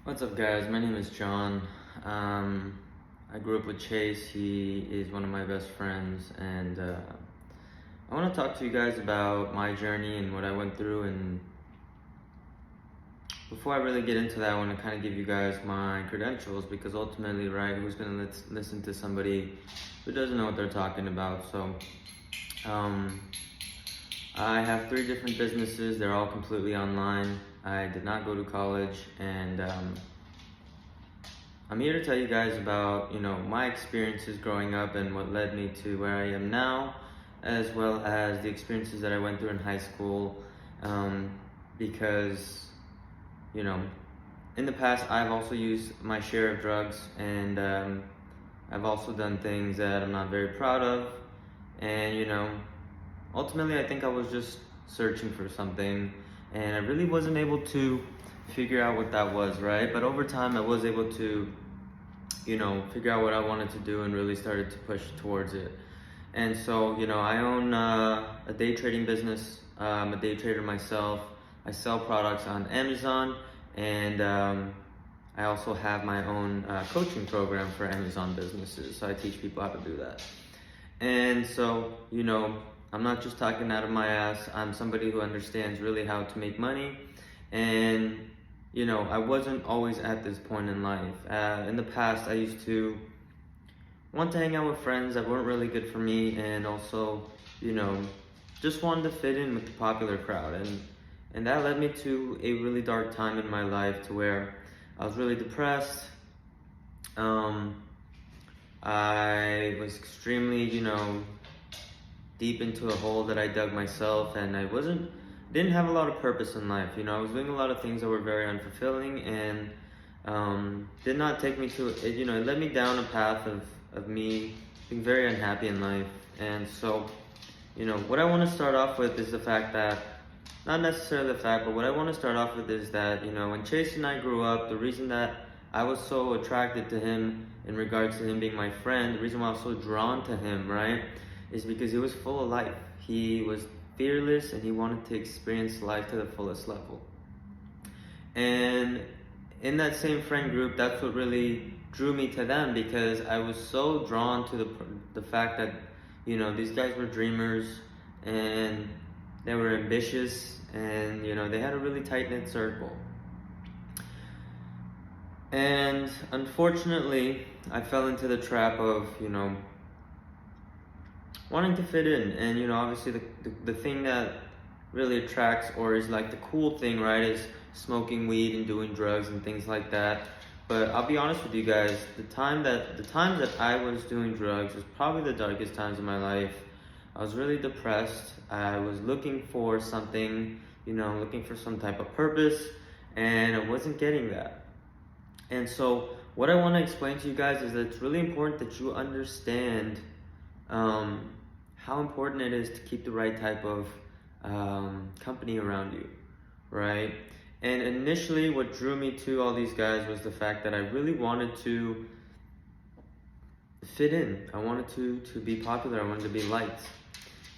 What's up, guys? My name is John. I grew up with Chase. He is one of my best friends, and I want to talk to you guys about my journey and what I went through. And before I really get into that, I want to kind of give you guys my credentials because ultimately, right, who's going to listen to somebody who doesn't know what they're talking about? So, um, I have 3 different businesses. They're all completely online. I did not go to college, and I'm here to tell you guys about, my experiences growing up and what led me to where I am now, as well as the experiences that I went through in high school. Because, you know, in the past, I've also used my share of drugs, and I've also done things that I'm not very proud of. And, ultimately, I think I was just searching for something, and I really wasn't able to figure out what that was, right? But over time, I was able to, figure out what I wanted to do and really started to push towards it. And so, I own a day trading business. I'm a day trader myself. I sell products on Amazon, and I also have my own coaching program for Amazon businesses. So I teach people how to do that. And so, I'm not just talking out of my ass. I'm somebody who understands really how to make money. And, I wasn't always at this point in life. In the past, I used to want to hang out with friends that weren't really good for me, and also, just wanted to fit in with the popular crowd. And that led me to a really dark time in my life to where I was really depressed. I was extremely, deep into a hole that I dug myself, and didn't have a lot of purpose in life. I was doing a lot of things that were very unfulfilling, and did not take me to, it led me down a path of me being very unhappy in life. And so, what I want to start off with is the fact that, not necessarily the fact, but what I want to start off with is that, when Chase and I grew up, the reason that I was so attracted to him in regards to him being my friend, the reason why I was so drawn to him, right, is because he was full of life. He was fearless, and he wanted to experience life to the fullest level. And in that same friend group, that's what really drew me to them, because I was so drawn to the fact that, these guys were dreamers, and they were ambitious, and, they had a really tight-knit circle. And unfortunately, I fell into the trap of, wanting to fit in. And, obviously the thing that really attracts, or is like the cool thing, right, is smoking weed and doing drugs and things like that. But I'll be honest with you guys, the times that I was doing drugs was probably the darkest times of my life. I was really depressed. I was looking for something, looking for some type of purpose, and I wasn't getting that. And so what I want to explain to you guys is that it's really important that you understand how important it is to keep the right type of company around you, right? And initially, what drew me to all these guys was the fact that I really wanted to fit in. I wanted to be popular. I wanted to be liked.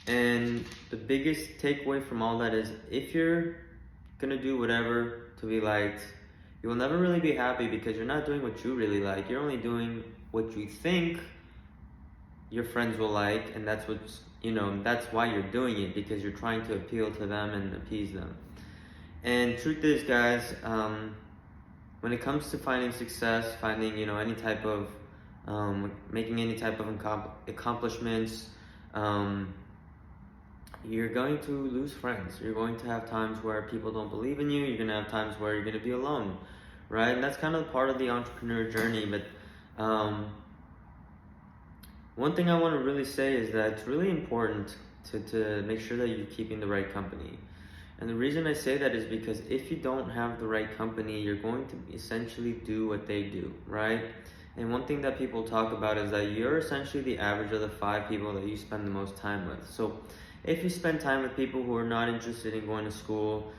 And the biggest takeaway from all that is, if you're gonna do whatever to be liked, you will never really be happy, because you're not doing what you really like. You're only doing what you think your friends will like, and that's why you're doing it, because you're trying to appeal to them and appease them. And truth is, guys, when it comes to finding success, finding, any type of, making any type of accomplishments, you're going to lose friends. You're going to have times where people don't believe in you. You're going to have times where you're going to be alone, right? And that's kind of part of the entrepreneur journey. But one thing I want to really say is that it's really important to make sure that you're keeping the right company. And the reason I say that is because if you don't have the right company, you're going to essentially do what they do, right? And one thing that people talk about is that you're essentially the average of the 5 people that you spend the most time with. So if you spend time with people who are not interested in going to school,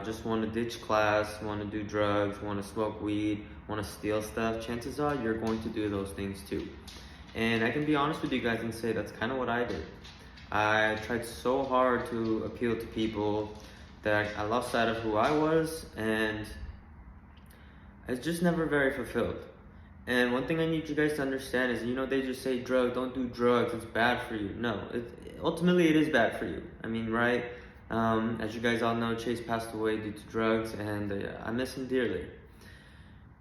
just want to ditch class, want to do drugs, want to smoke weed, want to steal stuff, chances are you're going to do those things too. And I can be honest with you guys and say that's kind of what I did. I tried so hard to appeal to people that I lost sight of who I was, and was just never very fulfilled. And one thing I need you guys to understand is, they just say don't do drugs, it's bad for you. No, ultimately it is bad for you. I mean, right? As you guys all know, Chace passed away due to drugs, and I miss him dearly.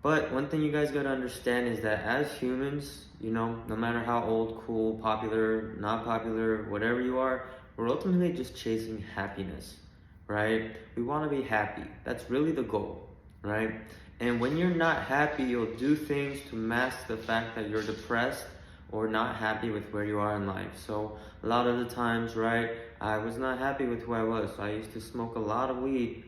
But one thing you guys gotta understand is that as humans, no matter how old, cool, popular, not popular, whatever you are, we're ultimately just chasing happiness, right? We wanna be happy. That's really the goal, right? And when you're not happy, you'll do things to mask the fact that you're depressed or not happy with where you are in life. So a lot of the times, right, I was not happy with who I was. So I used to smoke a lot of weed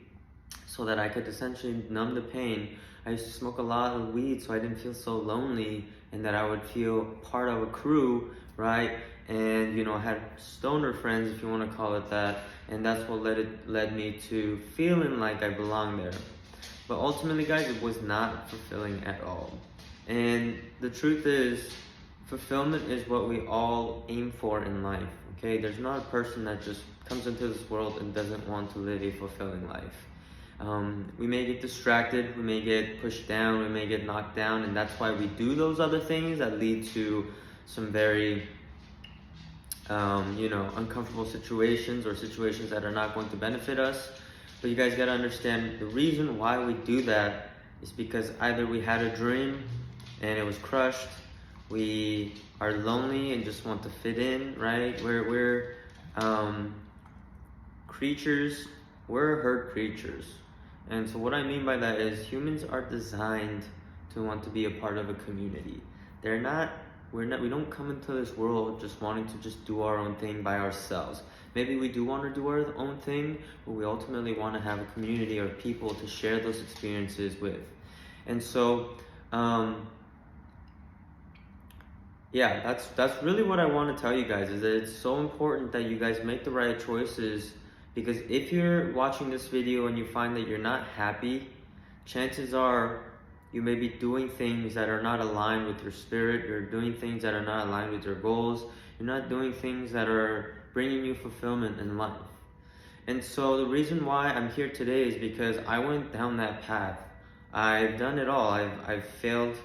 so that I could essentially numb the pain. I used to smoke a lot of weed so I didn't feel so lonely, and that I would feel part of a crew, right? And I had stoner friends, if you want to call it that, and that's what led me to feeling like I belonged there. But ultimately, guys, it was not fulfilling at all. And the truth is, fulfillment is what we all aim for in life, okay? There's not a person that just comes into this world and doesn't want to live a fulfilling life. We may get distracted, we may get pushed down, we may get knocked down, and that's why we do those other things that lead to some very, uncomfortable situations, or situations that are not going to benefit us. But you guys gotta understand, the reason why we do that is because either we had a dream and it was crushed, we are lonely and just want to fit in, right? We're creatures, we're herd creatures. And so what I mean by that is humans are designed to want to be a part of a community. We don't come into this world just wanting to just do our own thing by ourselves. Maybe we do want to do our own thing, but we ultimately want to have a community or people to share those experiences with. And so, that's really what I want to tell you guys, is that it's so important that you guys make the right choices. Because if you're watching this video and you find that you're not happy, chances are you may be doing things that are not aligned with your spirit. You're doing things that are not aligned with your goals. You're not doing things that are bringing you fulfillment in life. And so the reason why I'm here today is because I went down that path. I've done it all. I've failed.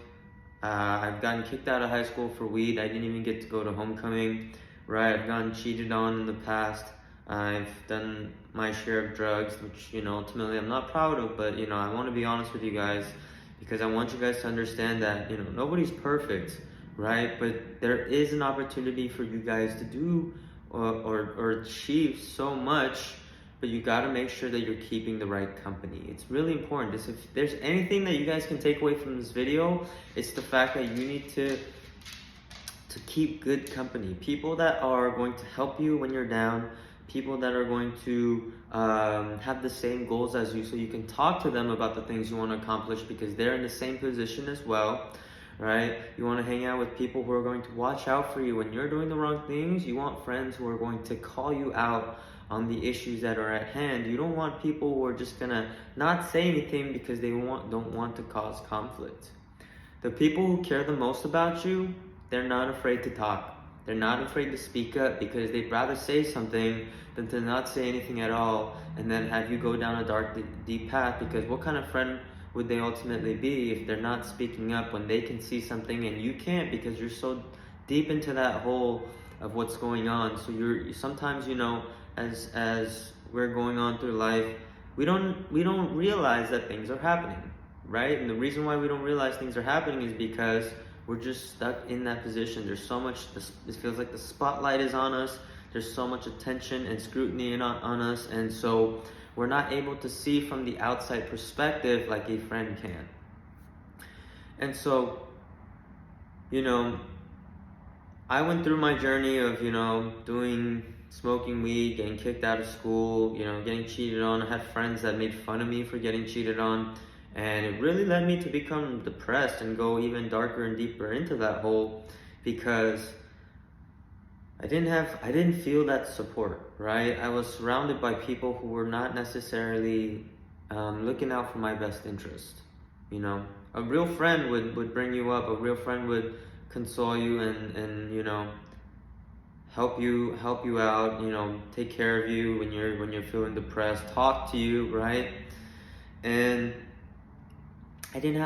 I've gotten kicked out of high school for weed. I didn't even get to go to homecoming, right? I've gotten cheated on in the past. I've done my share of drugs, which, ultimately I'm not proud of, but, I want to be honest with you guys, because I want you guys to understand that, nobody's perfect, right? But there is an opportunity for you guys to do or achieve so much, but you got to make sure that you're keeping the right company. It's really important. If there's anything that you guys can take away from this video, it's the fact that you need to keep good company. People that are going to help you when you're down, people that are going to have the same goals as you, so you can talk to them about the things you want to accomplish, because they're in the same position as well, right? You want to hang out with people who are going to watch out for you when you're doing the wrong things. You want friends who are going to call you out on the issues that are at hand. You don't want people who are just gonna not say anything because they don't want to cause conflict. The people who care the most about you, they're not afraid to talk. They're not afraid to speak up, because they'd rather say something than to not say anything at all and then have you go down a dark, deep path. Because what kind of friend would they ultimately be if they're not speaking up when they can see something and you can't, because you're so deep into that hole of what's going on? So you're sometimes, as we're going on through life, we don't realize that things are happening, right? And the reason why we don't realize things are happening is because we're just stuck in that position. There's so much, it feels like the spotlight is on us. There's so much attention and scrutiny on us. And so we're not able to see from the outside perspective like a friend can. And so, I went through my journey of, smoking weed, getting kicked out of school, getting cheated on. I had friends that made fun of me for getting cheated on. And it really led me to become depressed and go even darker and deeper into that hole, because I didn't feel that support, right? I was surrounded by people who were not necessarily looking out for my best interest. A real friend would bring you up. A real friend would console you and help you out. Take care of you when you're feeling depressed. Talk to you, right? And I didn't have